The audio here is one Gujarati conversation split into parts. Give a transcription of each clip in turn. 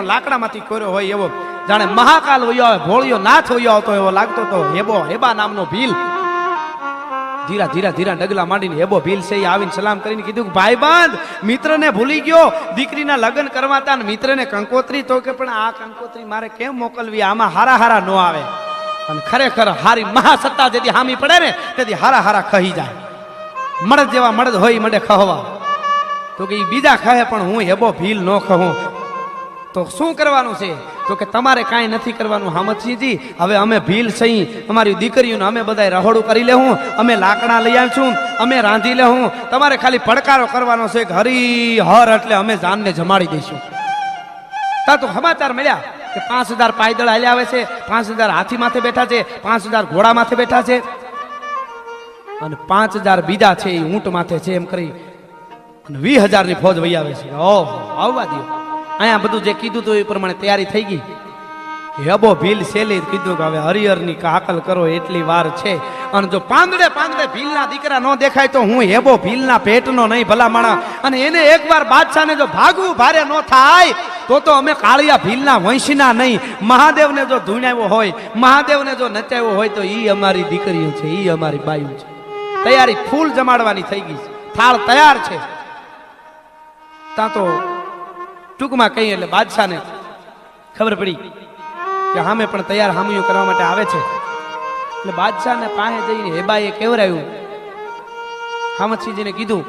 લાકડામાંથી કોર્યો હોય એવો જાણે મહાકાલ વયો આવે, ભોળિયો નાથ વયો આવતો એવો લાગતો તો હેબા નામનો ભીલ ધીરા ધીરા ધીરા ડગલા માંડીને હેબો ભીલ છે એ આવીને સલામ કરીને કીધું કે ભાઈબંધ મિત્રને ભૂલી ગયો, દીકરીના લગ્ન કરવા હતા ને મિત્રને કંકોત્રી તો કે પણ આ કંકોત્રી મારે કેમ મોકલવી, આમાં હારા હારા નો આવે. અને ખરેખર હારી મહાસત્તા જેથી હામી પડે ને તેથી હારા હારા ખહી જાય. મળદ જેવા મળદ હોય મળે ખહવા, તો કે બીજા ખહે પણ હું હેબો ભીલ નો ખહું. તો શું કરવાનું છે? તો કે તમારે કાંઈ નથી કરવાનું હામતસિંહજી, હવે અમે ભીલ સહી અમારી દીકરીઓને અમે બધા રહોડું કરી લેવું, અમે લાકડા લઈ આવીશું, અમે રાંધી લેવું, તમારે ખાલી પડકારો કરવાનો છે કે હરી હર એટલે અમે જાનને જમાડી દઈશું. તા તો સમાચાર મળ્યા કે 5000 પાયદળ હાલ્યા આવે છે, 5000 હાથી માથે બેઠા છે, 5000 ઘોડા માથે બેઠા છે અને 5000 બીજા છે એ ઊંટ માથે છે. એમ કરી 20000 ની ફોજ વહી આવે છે. ઓહો, આવવા દો. અહીંયા બધું જે કીધું હતું એ પ્રમાણે તૈયારી થઈ ગઈ. હેબો ભીલ સેલી કીધું કે હવે હરિહરની હાકલ કરો એટલી વાર છે. અને જો પાંદડે ભીલના દીકરા ન દેખાય તો હું હેબો ભીલના પેટનો નહીં ભલા માણા. અને એને એકવાર બાદશાહને જો ભાગવું ભારે ન થાય તો અમે કાળિયા ભીલના વંશીના નહીં. મહાદેવને જો ધૂણાવ્યો હોય, મહાદેવને જો નચાવ્યો હોય તો ઈ અમારી દીકરીઓ છે, ઈ અમારી બાયું છે. તૈયારી ફૂલ જમાડવાની થઈ ગઈ છે, થાળ તૈયાર છે. ત્યાં તો ટૂંકમાં કહીએ એટલે બાદશાહને ખબર પડી કે હામે પણ તૈયાર હામીઓ કરવા માટે આવે છે. એટલે બાદશાહને પાસે જઈને હેબાએ કેવરાયું, હામતસિંહજીને કીધું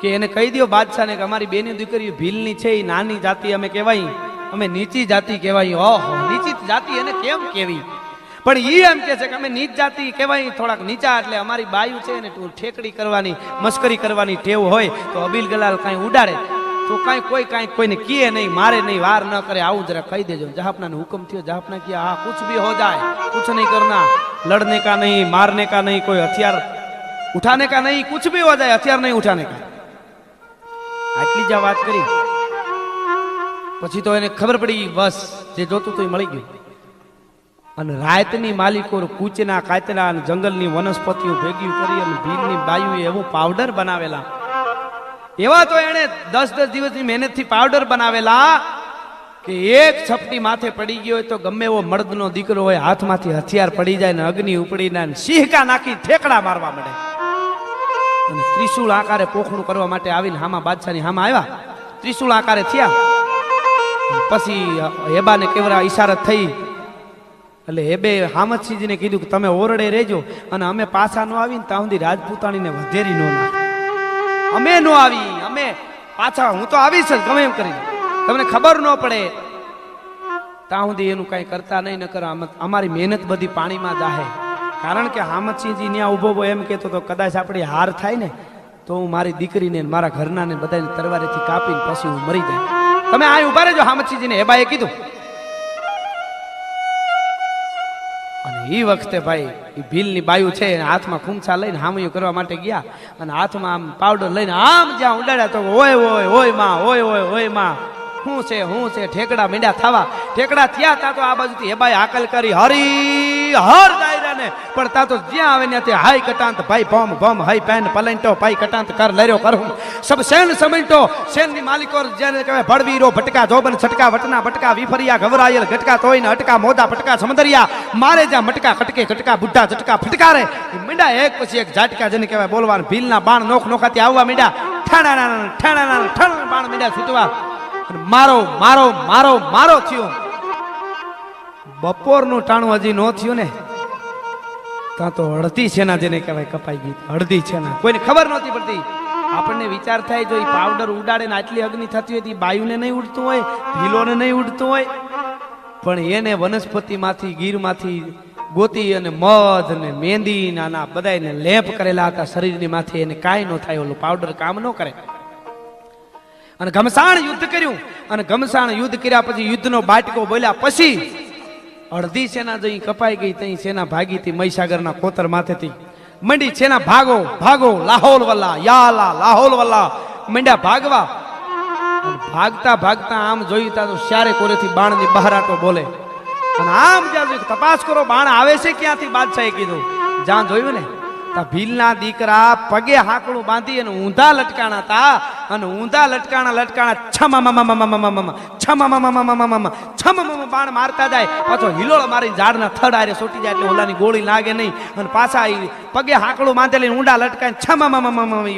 કે એને કહી દો બાદશાહને કે અમારી બેની દીકરીઓ ભીલની છે, એ નાની જાતિ અમે કહેવાય, અમે નીચી જાતિ કહેવાય. ઓહો, નીચી જાતિ એને કેમ કેવી? પણ ઈ એમ કે છે કે અમે નીચ જાતિ કહેવાય, થોડાક નીચા, એટલે અમારી બાયું છે ને ઠેકડી કરવાની મસ્કરી કરવાની ટેવ હોય તો અબીલ ગલાલ કાંઈ ઉડાડે તો કોઈ કોઈને કીએ નહીં, મારે નહીં, વાર ન કરે, આવું જરા કહી દેજો. જહાપના ને હુકમ થયો, જહાપના કિયા હા કુછ ભી હો જાય, કુછ નહીં કરના, લડને કા નહીં, મારને કા નહીં, કોઈ હથિયાર ઉઠાને કા નહીં, કુછ ભી હો જાય, હથિયાર નહીં ઉઠાને કા. આટલી જ વાત કરી પછી તો એને ખબર પડી બસ જે જોતું તો મળી ગયું. અને રાતની માલિકો કૂચના કાચના અને જંગલની વનસ્પતિઓ ભેગી કરી અને ભીલની બાયુએ એવું પાવડર બનાવેલા, એવા તો એને 10 દિવસની મહેનતથી પાવડર બનાવેલા કે એક છપટી માથે પડી ગયો હોય તો ગમે એવો મળદનો દીકરો હોય હાથમાંથી હથિયાર પડી જાય ને અગ્નિ ઉપડી ને સિંહકા નાખી ઠેકડા મારવા મળે. અને ત્રિશુળ આકારે પોખણું કરવા માટે આવીને હામા બાદશાહની હામા આવ્યા, ત્રિશુળ આકારે થયા. પછી હેબાને કેવરા ઈશારત થઈ એટલે હેબે હામતસિંહજીને કીધું કે તમે ઓરડે રહેજો અને અમે પાછા ન આવીને ત્યાં સુધી રાજપૂતાણીને વધેરી ન નાખે. અમે નો આવી, અમે પાછા હું તો આવીશ જ ગમે એમ કરી, તમને ખબર ન પડે ત્યાં સુધી એનું કઈ કરતા નહીં. ન કરો અમારી મહેનત બધી પાણીમાં જાહે. કારણ કે હામતસિંહજી ત્યાં ઉભો એમ કહેતો તો કદાચ આપણી હાર થાય ને તો હું મારી દીકરીને મારા ઘરનાને બધાને તરવારેથી કાપીને પછી હું મરી જાય. તમે આ ઉભા રહેજો, હામતસિંહજીને હેબાએ કીધું. અને એ વખતે ભાઈ એ ભીલની બાયુ છે હાથમાં ખૂંચા લઈને હામયો કરવા માટે ગયા અને હાથમાં આમ પાવડર લઈને આમ જ્યાં ઉડાડ્યા તો ઓય ઓય ઓય માં, ઓય ઓય ઓય માં, હું છે ઠેકડા મીંડા થવા. ઠેકડા થયા તા તો આ બાજુથી હેબાએ હાકલ કરી હરી હર દાયરાને, પણ તા તો જ્યાં આવે ત્યાંથી હાઈ કટાંત ભાઈ ભમ ભમ હાઈ પેન પલંટો ભાઈ કટાંત કર લર્યો કરું સબ સેન સમેન્ટો. સેનની માલિકો જેને કહેવાય ભડવીરો ભટકા જોબન છટકા વટના બટકા વિફરિયા ઘવરાયેલ ગટકા તોઈને અટકા મોદા પટકા સમંદરિયા મારે જ્યાં મટકા કટકે કટકા બુઢા ઝટકા ફટકારે. મીંડા એક પછી એક ઝાટકા જેને કહેવાય બોલવાનું. ભીલના બાણ નોખ નોખાથી આવવા મીંડા, ઠાણા ઠાણા ઠણ બાણ મીંડા છૂટવા. મારો મારો મારો મારો થયો. બપોરનું ટાણું હજી નો થયું ને ત્યાં તો અડધી સેના જેને કહેવાય કપાઈ ગઈ. અડધી સેના કોઈને ખબર નહોતી પડતી. આપણને વિચાર થાય જો એ પાવડર ઉડાડે ને આટલી અગ્નિ થતી હોય તો બાયુને નહીં ઉડતું હોય, ભીલોને નહીં ઉડતું હોય, પણ એને વનસ્પતિમાંથી ગીરમાંથી ગોતી અને મધ ને મહેંદી નાના બધાને લેપ કરેલા હતા શરીરની માથે, એને કાંઈ ન થાય, ઓલું પાવડર કામ ન કરે. અને ઘમસાણ યુદ્ધ કર્યું અને ઘમસાણ યુદ્ધ કર્યા પછી યુદ્ધનો બાટકો બોલ્યા પછી અડધી સેના જઈ કપાઈ ગઈ. તઈ સેના ભાગી હતી મહીસાગરના કોતર માથેથી મંડી સેના ભાગો ભાગો લાહોલ વલ્લા યાલા લાહોલ વલ્લા મંડ્યા ભાગવા. ભાગતા ભાગતા આમ જોયું તા તો શ્યારે કોરેથી બાણની બહારાટો બોલે અને આમ જ્યાં તપાસ કરો બાણ આવે છે ક્યાંથી. બાદશાહે કીધું જ્યાં જોયું ને તા ભીલના દીકરા પગે હાકડું બાંધી અને ઊંધા લટકાણા તા અને ઊંધા લટકાણા છમ બાણ મારતા જાય પાછો હિલોળ મારી ઝાડના થડ આરે સોટી જાય એટલે ઓલાની ગોળી લાગે નહીં અને પાછા પગે હાકડું બાંધેલી ઊંડા લટકાય છમ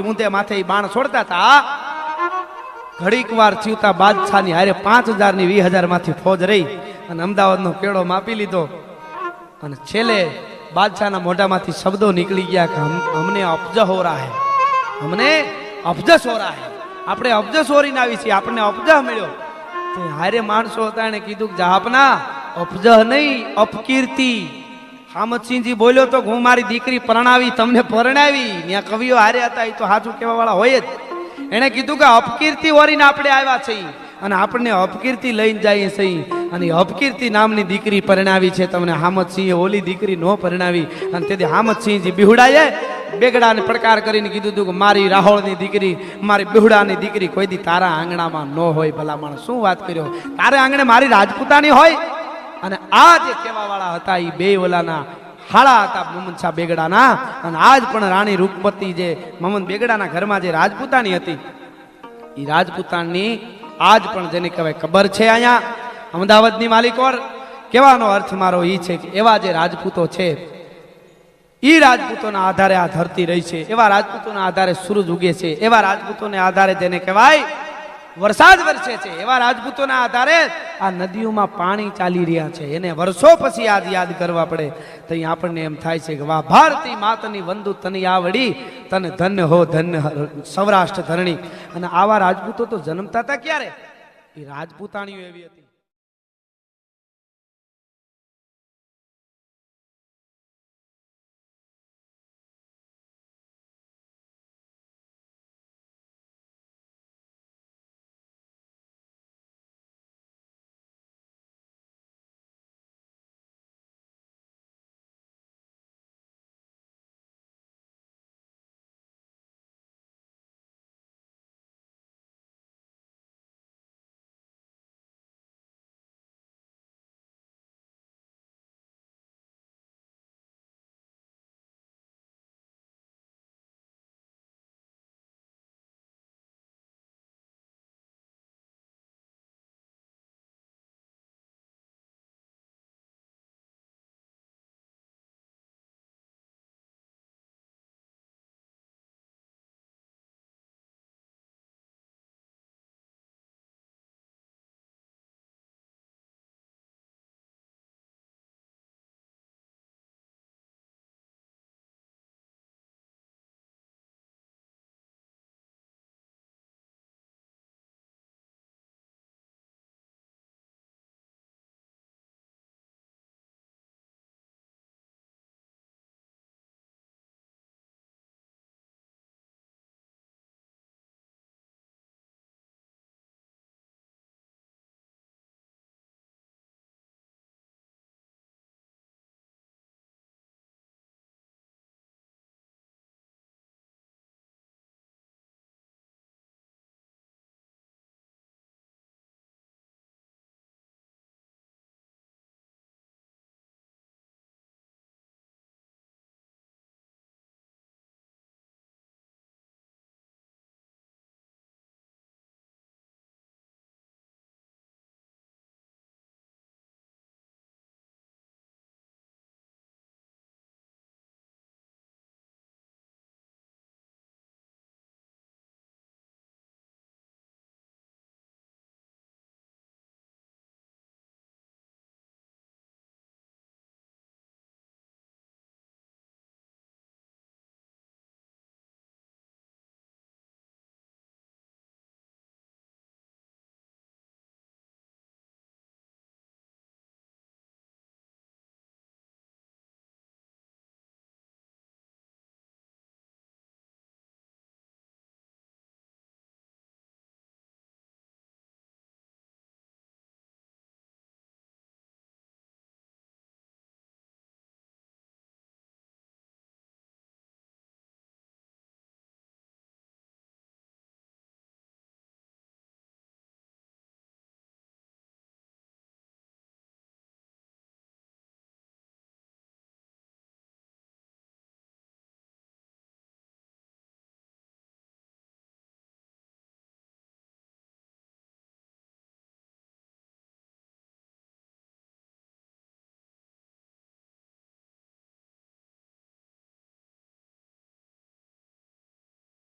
ઊંધે માથે બાણ છોડતા તા ઘડીક વાર થયું બાદશાહની હારે 5000 ની 20000 માંથી ફોજ રહી અને અમદાવાદનો કેળો માપી લીધો અને છેલ્લે બાદશાહના મોઢામાંથી શબ્દો નીકળી ગયા કે અમને અફજ હો રહા હે, અમને અફજસ હો રહા હે, આપણે અફજસ હોરીને આવી છીએ, આપણને અફજ મળ્યો. તો હારે માણસો હતા એને કીધું કે જહાપના અફજ નહીં અપકીર્તિ. હામદસિંહજી બોલ્યો તો હું મારી દીકરી પરણાવી તમને પરણાવી. ત્યાં કવિઓ હારે હતા એ તો સાચું કહેવા વાળા હોય જ. એને કીધું કે અપકીર્તિ વરીને આપણે આવ્યા છીએ અને આપણને અપકીર્તિ લઈને જઈએ છીએ અને અપકીર્તિ નામની દીકરી પરણાવી છે તમને. હામદસિંહે ઓલી દીકરી નો પરણાવી અને તેથી હામદસિંહજી બિહુડાએ બેગડાને પડકાર કરીને કીધું હતું કે મારી રાહોળની દીકરી, મારી બિહુડાની દીકરી કોઈ દી તારા આંગણામાં ન હોય. ભલા માણસ શું વાત કર્યો, તારે આંગણે મારી રાજપૂતાની હોય. અને આ જે કહેવા વાળા હતા એ બે ઓલાના હાળા હતા મમન શાહ બેગડાના. અને આજ પણ રાણી રૂપમતી જે મમન બેગડાના ઘરમાં જે રાજપૂતાની હતી એ રાજપૂતાની આજ પણ જેને કહેવાય કબર છે અહીંયા અમદાવાદની માલિકોર. કહેવાનો અર્થ મારો એ છે કે એવા જે રાજપૂતો છે એ રાજપૂતોના આધારે આ ધરતી રહી છે, એવા રાજપૂતોના આધારે સૂરજ ઉગે છે, એવા રાજપૂતોને આધારે જેને કહેવાય વરસાદ વરસે છે, એવા રાજપૂતોના આધારે આ નદીઓમાં પાણી ચાલી રહ્યા છે. એને વર્ષો પછી આજ યાદ કરવા પડે તો આપણને એમ થાય છે કે વાહ ભારતી માતની વંદુ તની આવડી તને ધન્ય હો ધન્ય સૌરાષ્ટ્ર ધરણી. અને આવા રાજપૂતો તો જન્મતા હતા ક્યારે? એ રાજપૂતાણીઓ એવી હતી.